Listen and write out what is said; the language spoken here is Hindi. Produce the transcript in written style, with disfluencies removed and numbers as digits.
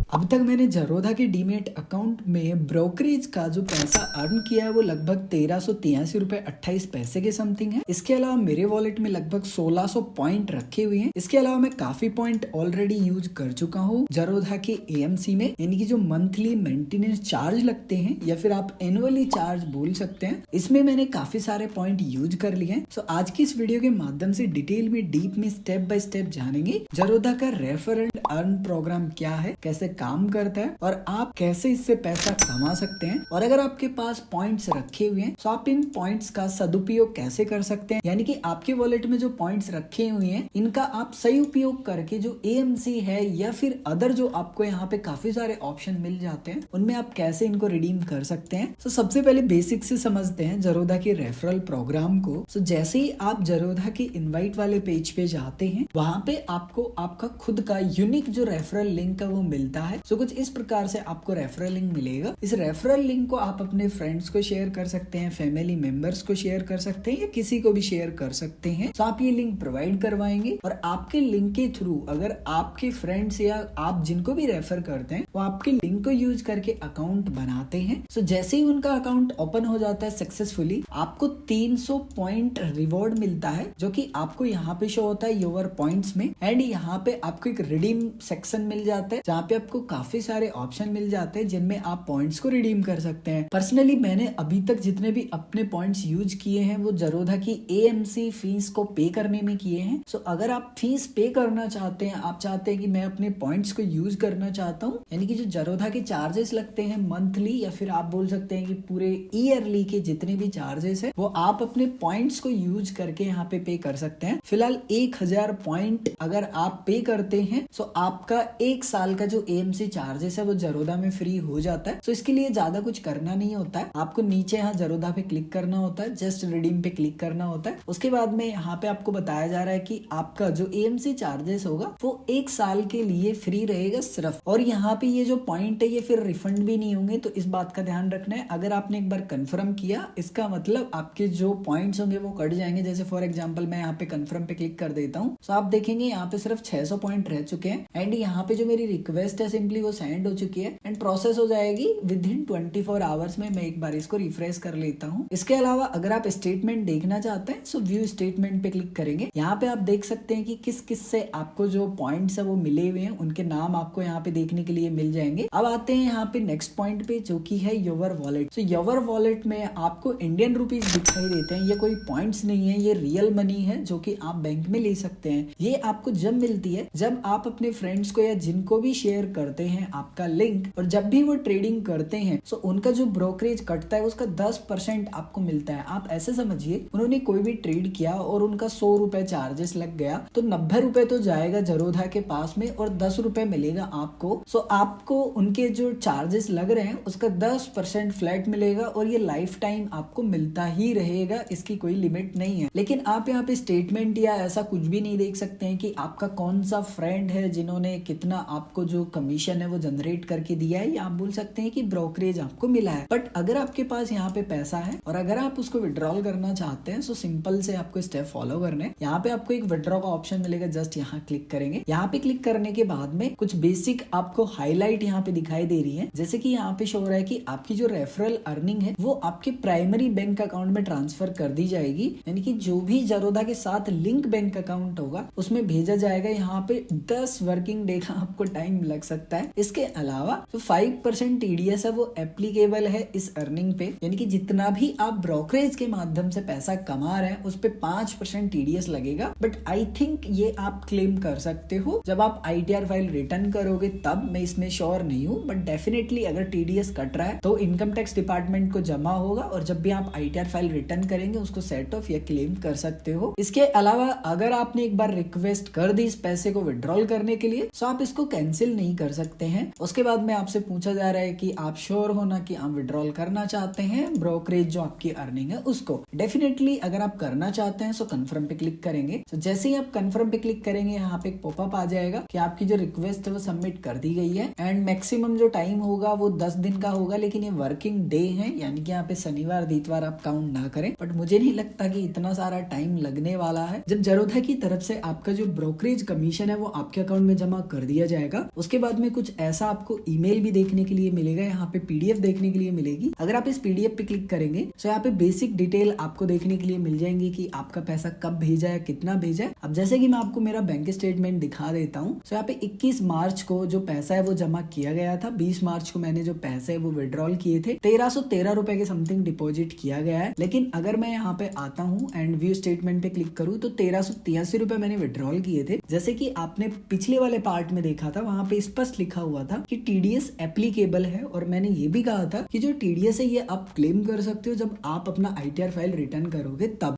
अब तक मैंने जरोधा के डीमेट अकाउंट में ब्रोकरेज का जो पैसा अर्न किया है वो लगभग 1383 रुपए 28 पैसे के समथिंग है। इसके अलावा मेरे वॉलेट में लगभग 1600 पॉइंट रखे हुए हैं। इसके अलावा मैं काफी पॉइंट ऑलरेडी यूज कर चुका हूँ जरोधा के एएमसी में, यानी कि जो मंथली मेंटेनेंस चार्ज लगते हैं या फिर आप एनुअली चार्ज बोल सकते हैं, इसमें मैंने काफी सारे पॉइंट यूज कर लिए हैं। सो आज की इस वीडियो के माध्यम से डिटेल में डीप में स्टेप बाय स्टेप जानेंगे जरोधा का रेफर एंड अर्न प्रोग्राम क्या है, कैसे काम करता है और आप कैसे इससे पैसा कमा सकते हैं। और अगर आपके पास पॉइंट्स रखे हुए हैं तो आप इन पॉइंट्स का सदुपयोग कैसे कर सकते हैं, यानी कि आपके वॉलेट में जो पॉइंट्स रखे हुए हैं इनका आप सही उपयोग करके जो एएमसी है या फिर अदर जो आपको यहाँ पे काफी सारे ऑप्शन मिल जाते हैं उनमें आप कैसे इनको रिडीम कर सकते हैं। तो सबसे पहले बेसिक से समझते हैं जरोधा के रेफरल प्रोग्राम को। तो जैसे ही आप जरोधा के इनवाइट वाले पेज पे जाते हैं वहां पे आपको आपका खुद का यूनिक जो रेफरल लिंक है वो मिलता है। सो कुछ इस प्रकार से आपको रेफरल लिंक मिलेगा। इस रेफरल लिंक को आप अपने फ्रेंड्स को शेयर कर सकते हैं, फैमिली मेंबर्स को शेयर कर सकते हैं या किसी को भी शेयर कर सकते हैं। तो आप ये लिंक प्रोवाइड करवाएंगे और आपके लिंक के थ्रू अगर आपके फ्रेंड्स या आप जिनको भी रेफर करते हैं वो आपके लिंक को यूज करके अकाउंट बनाते हैं। सो जैसे ही उनका अकाउंट ओपन हो जाता है सक्सेसफुली, आपको 300 पॉइंट रिवॉर्ड मिलता है जो कि आपको यहाँ पे शो होता है योर पॉइंट्स में। एंड यहाँ पे आपको एक रिडीम सेक्शन मिल जाता है जहाँ पे आपको काफी सारे ऑप्शन मिल जाते हैं जिनमें आप पॉइंट्स को रिडीम कर सकते हैं। पर्सनली मैंने अभी तक जितने भी अपने पॉइंट्स यूज किए हैं वो जरोधा की एएमसी फीस को पे करने में किए हैं। सो अगर आप फीस पे करना चाहते हैं, आप चाहते हैं कि मैं अपने पॉइंट्स को यूज करना चाहता हूँ, यानी कि जो जरोधा के चार्जेस लगते हैं मंथली या फिर आप बोल सकते हैं कि पूरे ईयरली के जितने भी चार्जेस है वो आप अपने पॉइंट्स को यूज करके यहाँ पे कर सकते हैं। फिलहाल 1000 पॉइंट अगर आप पे करते हैं तो आपका 1 साल का जो एएमसी चार्जेस है वो जरोधा में फ्री हो जाता है। तो इसके लिए ज्यादा कुछ करना नहीं होता है, आपको नीचे यहाँ जरोधा पे क्लिक करना होता है, जस्ट रिडीम पे क्लिक करना होता है। उसके बाद में यहाँ पे आपको बताया जा रहा है कि आपका जो एएमसी चार्जेस होगा वो 1 साल के लिए फ्री रहेगा सिर्फ। और यहाँ पे ये जो पॉइंट है ये फिर रिफंड भी नहीं होंगे, तो इस बात का ध्यान रखना है। अगर आपने एक बार कंफर्म किया इसका मतलब आपके जो पॉइंट्स होंगे वो कट जाएंगे। जैसे फॉर एग्जांपल मैं यहाँ पे कंफर्म पे क्लिक कर देता हूँ तो आप देखेंगे यहाँ पे सिर्फ 600 पॉइंट रह चुके हैं। एंड यहाँ पे जो मेरी रिक्वेस्ट है सिंपली वो सेंड हो चुकी है एंड प्रोसेस हो जाएगी विद इन 24 आवर्स में। मैं एक बार इसको रिफ्रेश कर लेता हूँ। इसके अलावा अगर आप स्टेटमेंट देखना चाहते हैं सो व्यू स्टेटमेंट पे क्लिक करेंगे। यहाँ पे आप देख सकते हैं कि किस किस से आपको जो पॉइंट्स है वो मिले हुए हैं, उनके नाम आपको यहाँ पे देखने के लिए मिल जाएंगे। अब आते हैं यहाँ पे नेक्स्ट पॉइंट पे जो की है योर वॉलेट। तो योर वॉलेट में आपको इंडियन रुपीज दिखाई देते हैं। ये कोई पॉइंट्स नहीं है, ये रियल मनी है जो कि आप बैंक में ले सकते हैं। ये आपको जब मिलती है जब आप अपने फ्रेंड्स को या जिनको भी शेयर करते हैं आपका लिंक, और जब भी वो ट्रेडिंग करते हैं तो उनका जो ब्रोकरेज कटता है उसका 10% आपको मिलता है। आप ऐसे समझिए उन्होंने कोई भी ट्रेड किया और उनका 100 रुपए चार्जेस लग गया तो 90 रुपए तो जाएगा जरोधा के पास में और 10 रुपए मिलेगा आपको। सो आपको उनके जो चार्जेस लग रहे हैं उसका 10% फ्लैट मिलेगा और ये लाइफ टाइम आपको मिलता ही रहेगा, इसकी कोई लिमिट नहीं है। लेकिन आप यहाँ पे स्टेटमेंट या ऐसा कुछ भी नहीं देख सकते हैं कि आपका कौन सा फ्रेंड है जिन्होंने कितना आपको जो कमीशन है वो जनरेट करके दिया है, या आप बोल सकते हैं कि ब्रोकरेज आपको मिला है। बट अगर आपके पास यहाँ पे पैसा है और अगर आप उसको विड्रॉल करना चाहते हैं तो सिंपल से आपको स्टेप फॉलो करने हैं। यहाँ पे आपको एक विड्रॉ का ऑप्शन मिलेगा, जस्ट यहाँ क्लिक करेंगे। यहाँ पे क्लिक करने के बाद में कुछ बेसिक आपको हाईलाइट यहाँ पे दिखाई दे रही है, जैसे कि यहाँ पे शो हो रहा है कि आपकी जो रेफरल अर्निंग है वो आपके प्राइमरी बैंक अकाउंट में ट्रांसफर कर दी जाएगी, यानी कि जो भी जरोधा के साथ लिंक बैंक अकाउंट होगा उसमें भेजा जाएगा। यहाँ पे 10 वर्किंग डे का आपको टाइम लग सकता है। इसके अलावा जो 5% टीडीएस है वो एप्लीकेबल है इस अर्निंग पे, यानी कि जितना भी आप ब्रोकरेज के माध्यम से पैसा कमा रहे हैं उस पे 5% टीडीएस लगेगा। बट आई थिंक ये आप क्लेम कर सकते हो जब आप आईटीआर फाइल रिटर्न करोगे तब। मैं इसमें श्योर नहीं हूँ बट डेफिनेटली अगर टीडीएस कट रहा है तो इनकम टैक्स डिपार्टमेंट को जमा होगा और जब भी आप आईटीआर फाइल रिटर्न करेंगे उसको सेट ऑफ या क्लेम कर सकते हो। इसके अलावा अगर आपने एक बार रिक्वेस्ट कर दी इस पैसे को विड्रॉल करने के लिए तो आप इसको कैंसिल नहीं कर सकते हैं। उसके बाद में आपसे पूछा जा रहा है कि आप श्योर हो ना कि आप विड्रॉल करना चाहते हैं ब्रोकरेज जो आपकी अर्निंग है उसको। डेफिनेटली अगर आप करना चाहते हैं तो कंफर्म पे क्लिक करेंगे। तो जैसे ही आप कंफर्म पे क्लिक करेंगे यहाँ पे एक पॉपअप आ जाएगा कि आपकी जो रिक्वेस्ट है वो सबमिट कर दी गई है एंड मैक्सिमम जो टाइम होगा वो 10 दिन का होगा, लेकिन ये वर्किंग डे है, यानी कि यहाँ पे शनिवार इतवार आप काउंट ना करें। बट मुझे नहीं लगता कि इतना सारा टाइम लगने वाला है। जब जरोधा की तरफ से आपका जो ब्रोकरेज कमीशन है वो आपके अकाउंट में जमा कर दिया जाएगा उसके बाद बाद में कुछ ऐसा आपको ईमेल भी देखने के लिए मिलेगा, यहाँ पे पीडीएफ देखने के लिए मिलेगी। अगर आप इस पीडीएफ पे क्लिक करेंगे तो यहाँ पे बेसिक डिटेल आपको देखने के लिए मिल जाएंगी कि आपका पैसा कब भेजा है, कितना भेजा है। अब जैसे कि मैं आपको मेरा बैंक स्टेटमेंट दिखा देता हूँ। तो यहाँ पे 21 मार्च को जो पैसा है वो जमा किया गया था, 20 मार्च को मैंने जो पैसे है वो विड्रॉल किए थे, 1313 रुपए के समथिंग डिपॉजिट किया गया है। लेकिन अगर मैं यहाँ पे आता हूँ एंड व्यू स्टेटमेंट पे क्लिक करूँ तो 1383 रुपए मैंने विड्रॉल किए थे। जैसे कि आपने पिछले वाले पार्ट में देखा था, वहां पे स्पष्ट लिखा हुआ था कि टीडीएस एप्लीकेबल है, और मैंने ये भी कहा था कि जो टीडीएस है ये आप क्लेम कर सकते हो जब आप अपना आईटीआर फाइल रिटर्न करोगे तब।